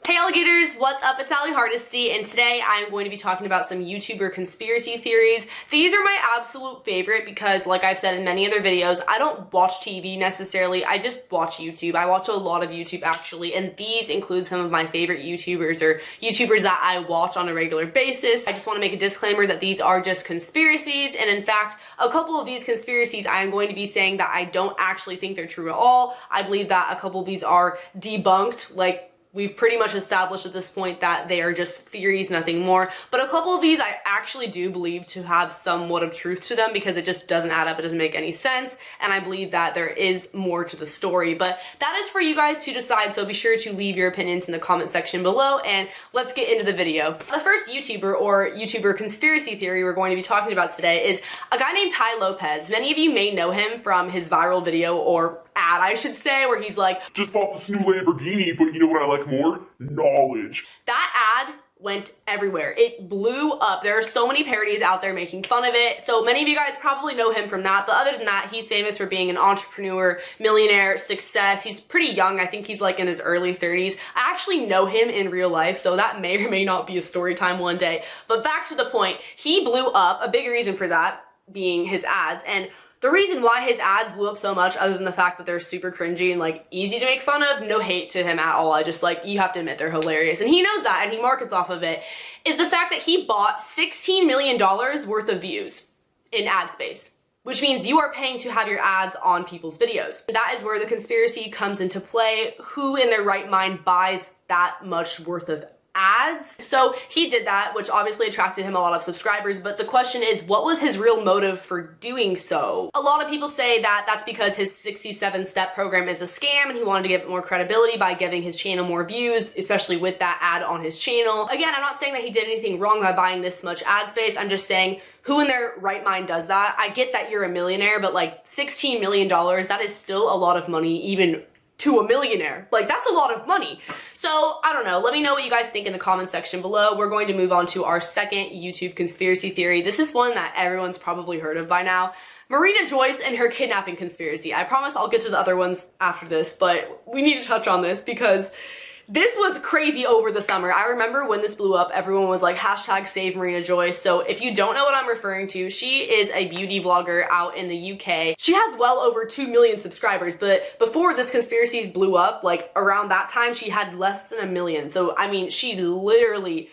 Hey alligators, what's up? It's Allie Hardesty, and today I'm going to be talking about some YouTuber conspiracy theories. These are my absolute favorite because, like I've said in many other videos, I don't watch TV necessarily, I just watch YouTube. I watch a lot of YouTube actually, and these include some of my favorite YouTubers or YouTubers that I watch on a regular basis. I just want to make a disclaimer that these are just conspiracies, and in fact, a couple of these conspiracies I am going to be saying that I don't actually think they're true at all. I believe that a couple of these are debunked, like we've pretty much established at this point that they are just theories, nothing more. But a couple of these I actually do believe to have somewhat of truth to them because it just doesn't add up, it doesn't make any sense, and I believe that there is more to the story. But that is for you guys to decide, so be sure to leave your opinions in the comment section below, and let's get into the video. The first YouTuber or YouTuber conspiracy theory we're going to be talking about today is a guy named Tai Lopez. Many of you may know him from his viral video, or ad I should say, where he's like, just bought this new Lamborghini, but you know what I like more? Knowledge. That ad went everywhere. It blew up. There are so many parodies out there making fun of it. So many of you guys probably know him from that. But other than that, he's famous for being an entrepreneur, millionaire, success. He's pretty young. I think he's like in his early 30s. I actually know him in real life, so that may or may not be a story time one day. But back to the point, he blew up. A big reason for that being his ads. And the reason why his ads blew up so much, other than the fact that they're super cringy and like easy to make fun of, no hate to him at all, I just like, you have to admit they're hilarious, and he knows that and he markets off of it, is the fact that he bought $16 million worth of views in ad space, which means you are paying to have your ads on people's videos. That is where the conspiracy comes into play. Who in their right mind buys that much worth of ads? So he did that, which obviously attracted him a lot of subscribers, but the question is, what was his real motive for doing so? A lot of people say that that's because his 67-step program is a scam and he wanted to get more credibility by giving his channel more views, especially with that ad on his channel. Again, I'm not saying that he did anything wrong by buying this much ad space, I'm just saying, who in their right mind does that? I get that you're a millionaire, but like $16 million, that is still a lot of money, even to a millionaire. Like, that's a lot of money. So, I don't know. Let me know what you guys think in the comment section below. We're going to move on to our second YouTube conspiracy theory. This is one that everyone's probably heard of by now. Marina Joyce and her kidnapping conspiracy. I promise I'll get to the other ones after this, but we need to touch on this because this was crazy over the summer. I remember when this blew up, everyone was like, hashtag save Marina Joyce. So if you don't know what I'm referring to, she is a beauty vlogger out in the UK. She has well over 2 million subscribers, but before this conspiracy blew up, like around that time, she had less than 1 million. So, I mean, she literally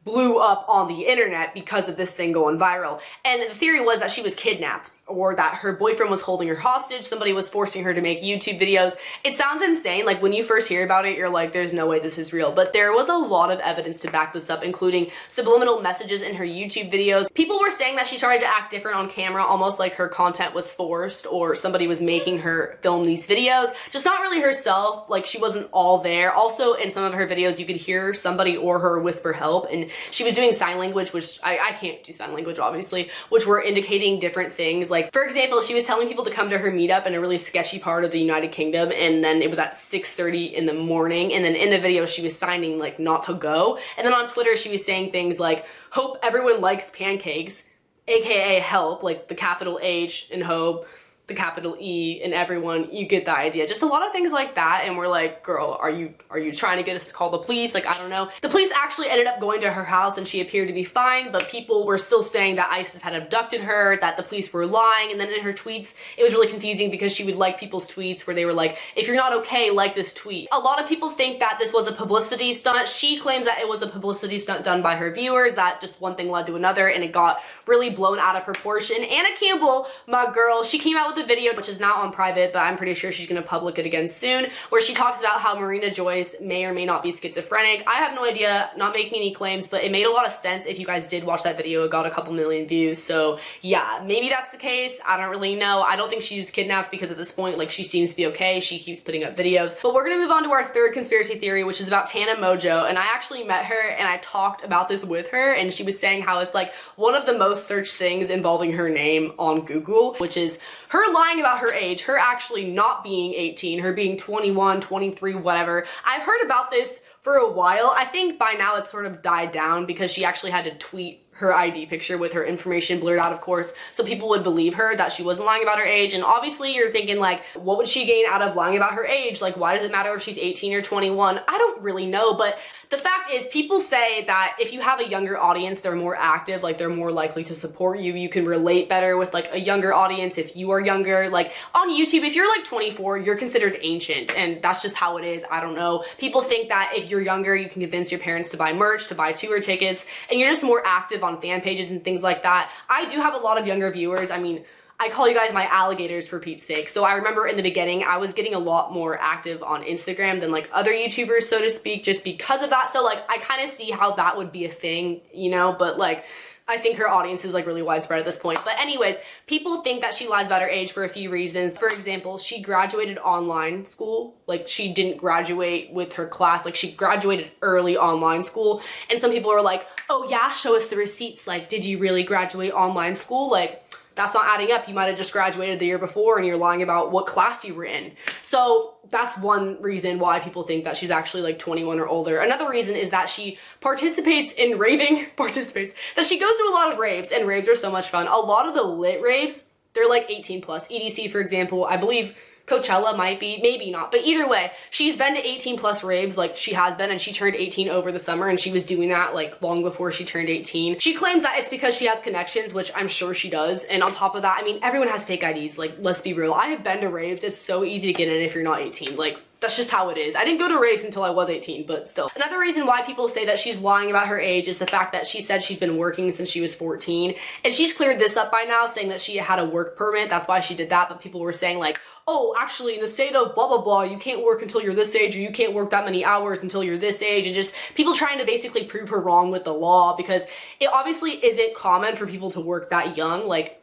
blew up on the internet because of this thing going viral. And the theory was that she was kidnapped, or that her boyfriend was holding her hostage, somebody was forcing her to make YouTube videos. It sounds insane, like when you first hear about it, you're like, there's no way this is real, but there was a lot of evidence to back this up, including subliminal messages in her YouTube videos. People were saying that she started to act different on camera, almost like her content was forced, or somebody was making her film these videos, just not really herself, like she wasn't all there. Also, in some of her videos, you could hear somebody or her whisper help, and she was doing sign language, which I can't do sign language, obviously, which were indicating different things. Like, for example, she was telling people to come to her meetup in a really sketchy part of the United Kingdom, and then it was at 6:30 in the morning, and then in the video she was signing like not to go, and then on Twitter she was saying things like, hope everyone likes pancakes, aka help, like the capital H in hope, the capital E in everyone, you get the idea. Just a lot of things like that, and we're like, girl, are you trying to get us to call the police? Like, I don't know. The police actually ended up going to her house and she appeared to be fine, but people were still saying that ISIS had abducted her, that the police were lying, and then in her tweets, it was really confusing because she would like people's tweets where they were like, if you're not okay, like this tweet. A lot of people think that this was a publicity stunt. She claims that it was a publicity stunt done by her viewers, that just one thing led to another, and it got really blown out of proportion. Anna Campbell, my girl, she came out with a video, which is now on private, but I'm pretty sure she's gonna public it again soon, where she talks about how Marina Joyce may or may not be schizophrenic. I have no idea, not making any claims, but it made a lot of sense. If you guys did watch that video, it got a couple million views, so yeah, maybe that's the case. I don't really know. I don't think she's kidnapped because at this point, like, she seems to be okay. She keeps putting up videos. But we're gonna move on to our third conspiracy theory, which is about Tana Mojo, and I actually met her and I talked about this with her, and she was saying how it's like one of the most searched things involving her name on Google, which is her lying about her age, her actually not being 18, her being 21, 23, whatever. I've heard about this for a while. I think by now it's sort of died down because she actually had to tweet her ID picture with her information blurred out, of course, so people would believe her that she wasn't lying about her age. And obviously you're thinking like, what would she gain out of lying about her age? Like, why does it matter if she's 18 or 21? I don't really know, but the fact is, people say that if you have a younger audience, they're more active, like they're more likely to support you. You can relate better with like a younger audience if you are younger. Like on YouTube, if you're like 24, you're considered ancient, and that's just how it is. I don't know. People think that if you're younger, you can convince your parents to buy merch, to buy tour tickets, and you're just more active on fan pages and things like that. I do have a lot of younger viewers. I mean, I call you guys my alligators for Pete's sake. So I remember in the beginning, I was getting a lot more active on Instagram than like other YouTubers, so to speak, just because of that. So like, I kind of see how that would be a thing, you know, but like, I think her audience is like really widespread at this point. But anyways, people think that she lies about her age for a few reasons. For example, she graduated online school. Like she didn't graduate with her class. Like she graduated early online school. And some people are like, oh yeah, show us the receipts. Like, did you really graduate online school? Like, that's not adding up. You might have just graduated the year before and you're lying about what class you were in. So that's one reason why people think that she's actually like 21 or older. Another reason is that she participates in raving, that she goes to a lot of raves, and raves are so much fun. A lot of the lit raves, they're like 18 plus. EDC, for example, I believe Coachella might be, maybe not, but either way, she's been to 18 plus raves, like she has been, and she turned 18 over the summer, and she was doing that like long before she turned 18. She claims that it's because she has connections, which I'm sure she does, and on top of that, I mean, everyone has fake IDs, like, let's be real. I have been to raves. It's so easy to get in if you're not 18, like, that's just how it is. I didn't go to raves until I was 18, but still. Another reason why people say that she's lying about her age is the fact that she said she's been working since she was 14, and she's cleared this up by now, saying that she had a work permit. That's why she did that, but people were saying like, oh, actually in the state of blah, blah, blah, you can't work until you're this age, or you can't work that many hours until you're this age, and just people trying to basically prove her wrong with the law, because it obviously isn't common for people to work that young. Like,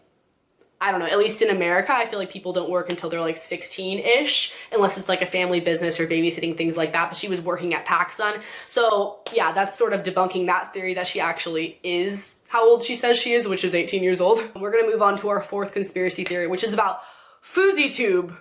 I don't know, at least in America, I feel like people don't work until they're like 16-ish, unless it's like a family business or babysitting, things like that, but she was working at PacSun. So yeah, that's sort of debunking that theory that she actually is how old she says she is, which is 18 years old. We're gonna move on to our fourth conspiracy theory, which is about FouseyTube.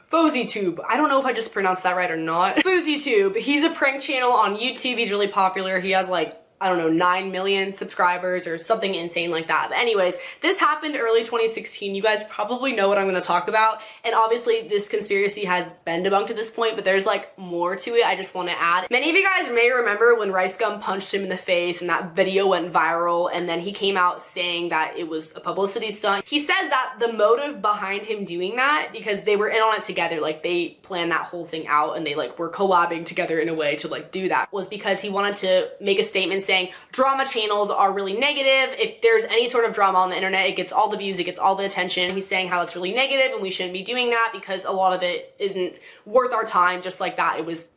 I don't know if I just pronounced that right or not. FouseyTube, he's a prank channel on YouTube. He's really popular. He has like, I don't know, 9 million subscribers or something insane like that. But anyways, this happened early 2016. You guys probably know what I'm gonna talk about. And obviously this conspiracy has been debunked at this point, but there's like more to it I just wanna add. Many of you guys may remember when Rice Gum punched him in the face and that video went viral, and then he came out saying that it was a publicity stunt. He says that the motive behind him doing that, because they were in on it together, like they planned that whole thing out and they like were collabing together in a way to like do that, was because he wanted to make a statement saying drama channels are really negative. If there's any sort of drama on the internet, it gets all the views, it gets all the attention. He's saying how it's really negative and we shouldn't be doing that because a lot of it isn't worth our time. Just like that, it was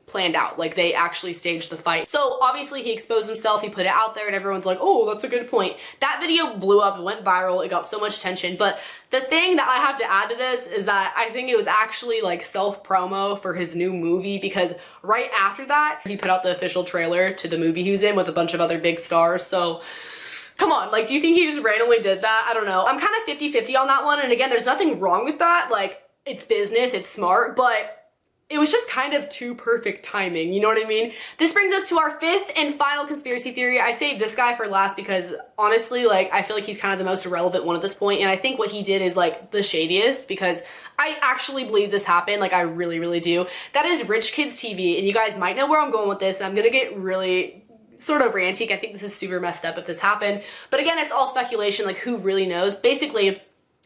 planned out. Like they actually staged the fight. So obviously he exposed himself, he put it out there, and everyone's like, oh, that's a good point. That video blew up, it went viral, it got so much attention. But the thing that I have to add to this is that I think it was actually like self-promo for his new movie, because right after that, he put out the official trailer to the movie he was in with a bunch of other big stars. So come on, like, do you think he just randomly did that? I don't know. I'm kind of 50-50 on that one. And again, there's nothing wrong with that. Like, it's business, it's smart, but it was just kind of too perfect timing, you know what I mean? This brings us to our fifth and final conspiracy theory. I saved this guy for last because honestly, like, I feel like he's kind of the most irrelevant one at this point, and I think what he did is like the shadiest, because I actually believe this happened. Like, I really, really do. That is Rich Kids TV, and you guys might know where I'm going with this, and I'm gonna get really sort of ranty. I think this is super messed up if this happened, but again, it's all speculation, like who really knows? Basically,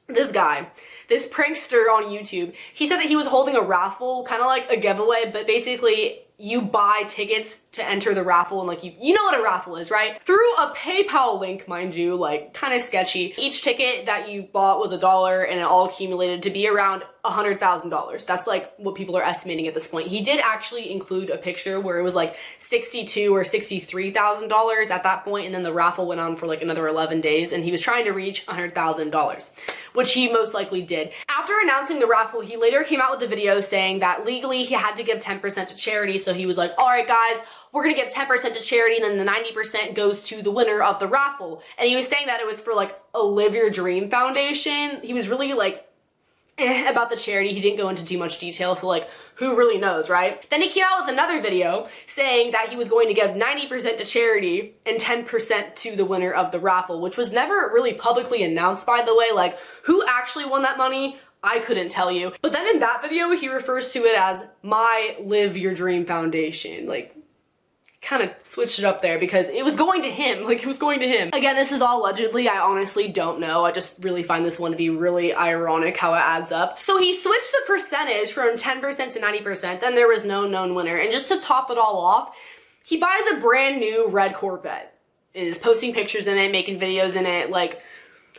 this guy, this prankster on YouTube, he said that he was holding a raffle, kind of like a giveaway, but basically you buy tickets to enter the raffle, and like you know what a raffle is, right? Through a PayPal link, mind you, like kind of sketchy. Each ticket that you bought was $1, and it all accumulated to be around $100,000. That's like what people are estimating at this point. He did actually include a picture where it was like $62,000 or $63,000 at that point, and then the raffle went on for like another 11 days, and he was trying to reach $100,000, which he most likely did. After announcing the raffle, he later came out with a video saying that legally he had to give 10% to charity. So he was like, all right guys, we're gonna give 10% to charity, and then the 90% goes to the winner of the raffle. And he was saying that it was for like a Live Your Dream Foundation. He was really like about the charity. He didn't go into too much detail, so like who really knows, right? Then he came out with another video saying that he was going to give 90% to charity and 10% to the winner of the raffle, which was never really publicly announced, by the way. Like, who actually won that money? I couldn't tell you. But then in that video, he refers to it as my Live Your Dream Foundation. Like, kind of switched it up there because it was going to him. Like, it was going to him. Again, this is all allegedly. I honestly don't know. I just really find this one to be really ironic how it adds up. So he switched the percentage from 10% to 90%. Then there was no known winner. And just to top it all off, he buys a brand new red Corvette. Is posting pictures in it, making videos in it. Like,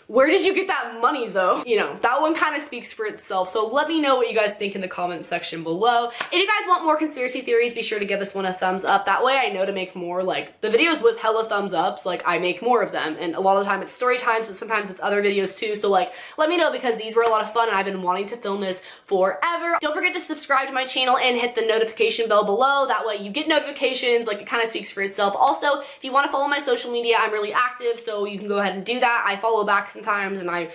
where did you get that money though? You know, that one kind of speaks for itself. So let me know what you guys think in the comment section below. If you guys want more conspiracy theories, be sure to give this one a thumbs up. That way I know to make more. Like, the videos with hella thumbs ups, like, I make more of them. And a lot of the time it's story times, but sometimes it's other videos too. So like, let me know because these were a lot of fun and I've been wanting to film this forever. Don't forget to subscribe to my channel and hit the notification bell below. That way you get notifications. Like, it kind of speaks for itself. Also, if you want to follow my social media, I'm really active, so you can go ahead and do that. I follow back sometimes and I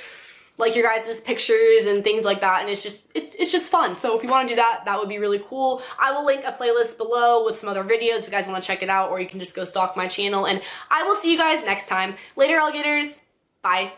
like your guys' pictures and things like that, and it's just fun. So if you want to do that, that would be really cool. I will link a playlist below with some other videos if you guys want to check it out, or you can just go stalk my channel, and I will see you guys next time. Later, alligators. Bye.